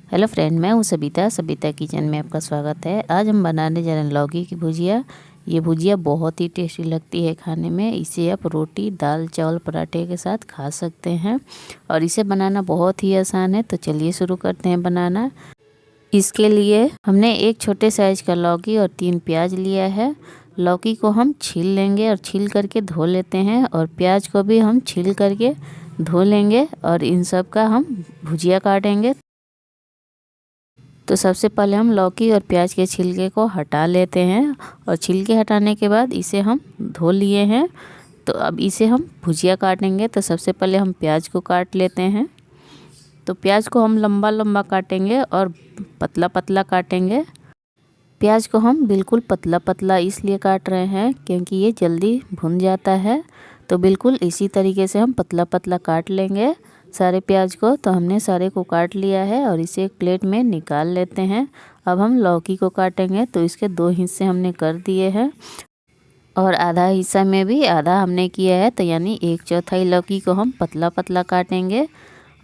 Hello friend, मैं हूँ Sabita. Sabita kitchen में आपका स्वागत है। आज हम बनाने जा रहे हैं लौकी की भुजिया। ये भुजिया बहुत ही टेस्टी लगती है खाने में। इसे आप रोटी, दाल, चावल, पराठे के साथ खा सकते हैं और इसे बनाना बहुत ही आसान है। तो चलिए शुरू करते हैं बनाना। इसके लिए हमने एक छोटे साइज का लौकी और 3 प्याज लिया है। लौकी को हम छील लेंगे और छील करके धो लेते हैं, और प्याज को भी हम छील करके धो लेंगे और इन सब का हम भुजिया काटेंगे। तो सबसे पहले हम लौकी और प्याज के छिलके को हटा लेते हैं, और छिलके हटाने के बाद इसे हम धो लिए हैं। तो अब इसे हम भुजिया काटेंगे। तो सबसे पहले हम प्याज को काट लेते हैं। तो प्याज को हम लंबा लंबा काटेंगे और पतला पतला काटेंगे। प्याज को हम बिल्कुल पतला पतला इसलिए काट रहे हैं क्योंकि ये जल्दी भुन जाता है। तो बिल्कुल इसी तरीके से हम पतला पतला काट लेंगे सारे प्याज को। तो हमने सारे को काट लिया है और इसे एक प्लेट में निकाल लेते हैं। अब हम लौकी को काटेंगे। तो इसके 2 हिस्से हमने कर दिए हैं और आधा हिस्सा में भी आधा हमने किया है। तो यानी 1/4 लौकी को हम पतला पतला काटेंगे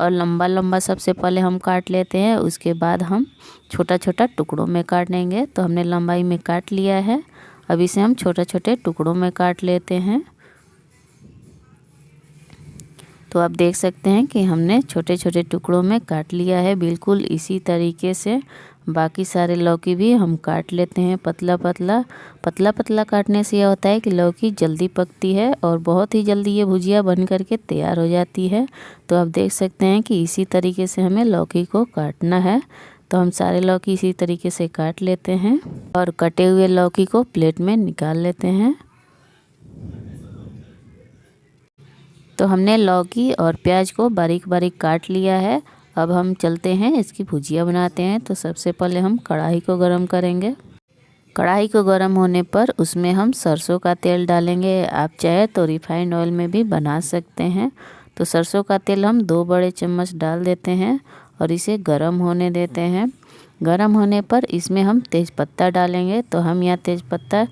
और लंबा लंबा सबसे पहले हम काट लेते हैं। उसके बाद हम छोटा छोटा टुकड़ों में काटेंगे। तो हमने लंबाई में काट लिया है। अब इसे हम छोटे छोटे टुकड़ों में काट लेते हैं। तो आप देख सकते हैं कि हमने छोटे छोटे टुकड़ों में काट लिया है। बिल्कुल इसी तरीके से बाकी सारे लौकी भी हम काट लेते हैं पतला पतला। पतला पतला काटने से यह होता है कि लौकी जल्दी पकती है और बहुत ही जल्दी ये भुजिया बन करके तैयार हो जाती है। तो आप देख सकते हैं कि इसी तरीके से हमें लौकी को काटना है। तो हम सारे लौकी इसी तरीके से काट लेते हैं और कटे हुए लौकी को प्लेट में निकाल लेते हैं। तो हमने लौकी और प्याज को बारीक बारीक काट लिया है। अब हम चलते हैं इसकी भुजिया बनाते हैं। तो सबसे पहले हम कढ़ाई को गरम करेंगे। कढ़ाई को गरम होने पर उसमें हम सरसों का तेल डालेंगे। आप चाहे तो रिफाइंड ऑयल में भी बना सकते हैं। तो सरसों का तेल हम 2 बड़े चम्मच डाल देते हैं और इसे गरम होने देते हैं। गरम होने पर इसमें हम तेज़पत्ता डालेंगे। तो हम यहाँ तेज़पत्ता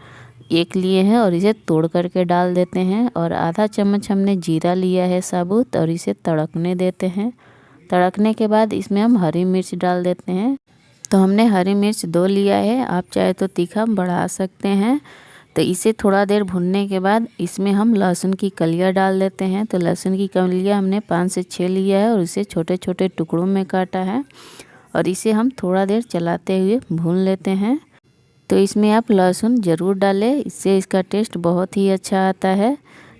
1 लिए हैं और इसे तोड़ करके डाल देते हैं। और आधा चम्मच हमने जीरा लिया है साबुत, और इसे तड़कने देते हैं। तड़कने के बाद इसमें हम हरी मिर्च डाल देते हैं। तो हमने हरी मिर्च 2 लिया है। आप चाहे तो तीखा बढ़ा सकते हैं। तो इसे थोड़ा देर भुनने के बाद इसमें हम लहसुन की कलियां डाल देते हैं। तो लहसुन की कलियां हमने 5 से 6 लिया है और इसे छोटे छोटे टुकड़ों में काटा है, और इसे हम थोड़ा देर चलाते हुए भून लेते हैं। तो इसमें आप लहसुन ज़रूर डालें, इससे इसका टेस्ट बहुत ही अच्छा आता है।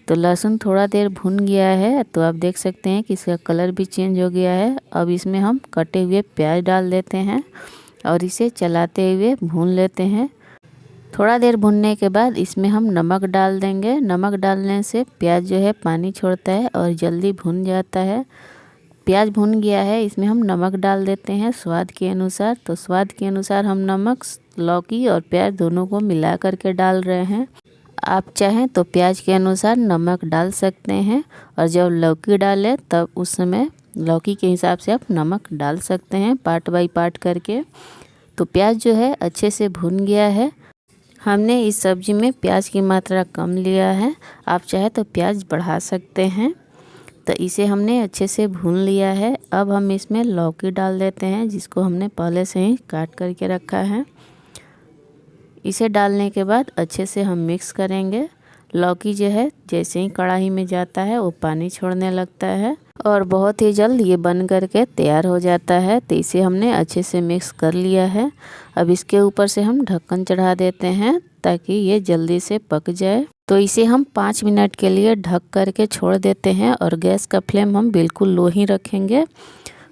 तो लहसुन थोड़ा देर भुन गया है। तो आप देख सकते हैं कि इसका कलर भी चेंज हो गया है। अब इसमें हम कटे हुए प्याज डाल देते हैं और इसे चलाते हुए भून लेते हैं। थोड़ा देर भुनने के बाद इसमें हम नमक डाल देंगे। नमक डालने से प्याज जो है पानी छोड़ता है और जल्दी भुन जाता है। प्याज भुन गया है, इसमें हम नमक डाल देते हैं स्वाद के अनुसार। तो स्वाद के अनुसार हम नमक लौकी और प्याज दोनों को मिला करके डाल रहे हैं। आप चाहें तो प्याज के अनुसार नमक डाल सकते हैं, और जब लौकी डालें तब उस समय लौकी के हिसाब से आप नमक डाल सकते हैं, पार्ट बाय पार्ट करके। तो प्याज जो है अच्छे से भुन गया है। हमने इस सब्ज़ी में प्याज की मात्रा कम लिया है, आप चाहे तो प्याज बढ़ा सकते हैं। तो इसे हमने अच्छे से भून लिया है। अब हम इसमें लौकी डाल देते हैं जिसको हमने पहले से ही काट करके रखा है। इसे डालने के बाद अच्छे से हम मिक्स करेंगे। लौकी जो है जैसे ही कढ़ाई में जाता है वो पानी छोड़ने लगता है और बहुत ही जल्द ये बन करके तैयार हो जाता है। तो इसे हमने अच्छे से मिक्स कर लिया है। अब इसके ऊपर से हम ढक्कन चढ़ा देते हैं ताकि ये जल्दी से पक जाए। तो इसे हम 5 मिनट के लिए ढक करके छोड़ देते हैं और गैस का फ्लेम हम बिल्कुल लो ही रखेंगे।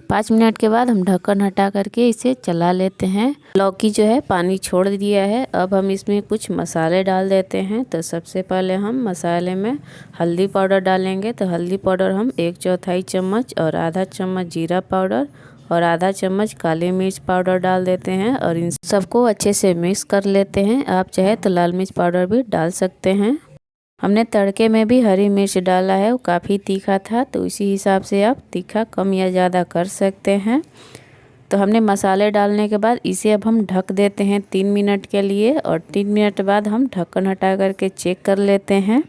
5 मिनट के बाद हम ढक्कन हटा करके इसे चला लेते हैं। लौकी जो है पानी छोड़ दिया है। अब हम इसमें कुछ मसाले डाल देते हैं। तो सबसे पहले हम मसाले में हल्दी पाउडर डालेंगे। तो हल्दी पाउडर हम 1/4 चम्मच और आधा चम्मच जीरा पाउडर और आधा चम्मच काली मिर्च पाउडर डाल देते हैं और इन सबको अच्छे से मिक्स कर लेते हैं। आप चाहे तो लाल मिर्च पाउडर भी डाल सकते हैं। हमने तड़के में भी हरी मिर्च डाला है, वो काफ़ी तीखा था, तो इसी हिसाब से आप तीखा कम या ज़्यादा कर सकते हैं। तो हमने मसाले डालने के बाद इसे अब हम ढक देते हैं 3 मिनट के लिए, और 3 मिनट बाद हम ढक्कन हटा करके चेक कर लेते हैं।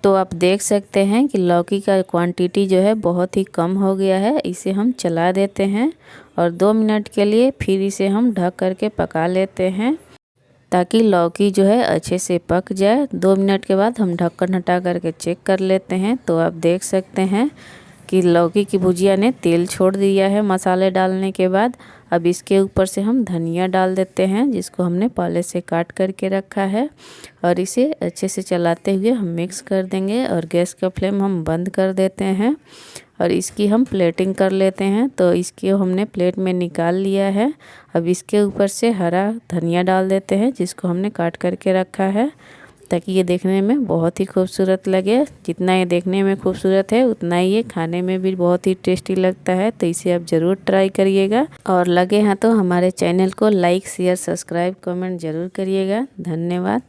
तो आप देख सकते हैं कि लौकी का क्वांटिटी जो है बहुत ही कम हो गया है। इसे हम चला देते हैं और 2 मिनट के लिए फिर इसे हम ढक करके पका लेते हैं ताकि लौकी जो है अच्छे से पक जाए। 2 मिनट के बाद हम ढक्कन हटा करके चेक कर लेते हैं। तो आप देख सकते हैं कि लौकी की भुजिया ने तेल छोड़ दिया है मसाले डालने के बाद। अब इसके ऊपर से हम धनिया डाल देते हैं जिसको हमने पहले से काट करके रखा है और इसे अच्छे से चलाते हुए हम मिक्स कर देंगे और गैस का फ्लेम हम बंद कर देते हैं और इसकी हम प्लेटिंग कर लेते हैं। तो इसके हमने प्लेट में निकाल लिया है। अब इसके ऊपर से हरा धनिया डाल देते हैं जिसको हमने काट करके रखा है ताकि ये देखने में बहुत ही खूबसूरत लगे। जितना ये देखने में खूबसूरत है उतना ही ये खाने में भी बहुत ही टेस्टी लगता है। तो इसे आप ज़रूर ट्राई करिएगा और लगे हैं तो हमारे चैनल को लाइक शेयर सब्सक्राइब कमेंट ज़रूर करिएगा। धन्यवाद।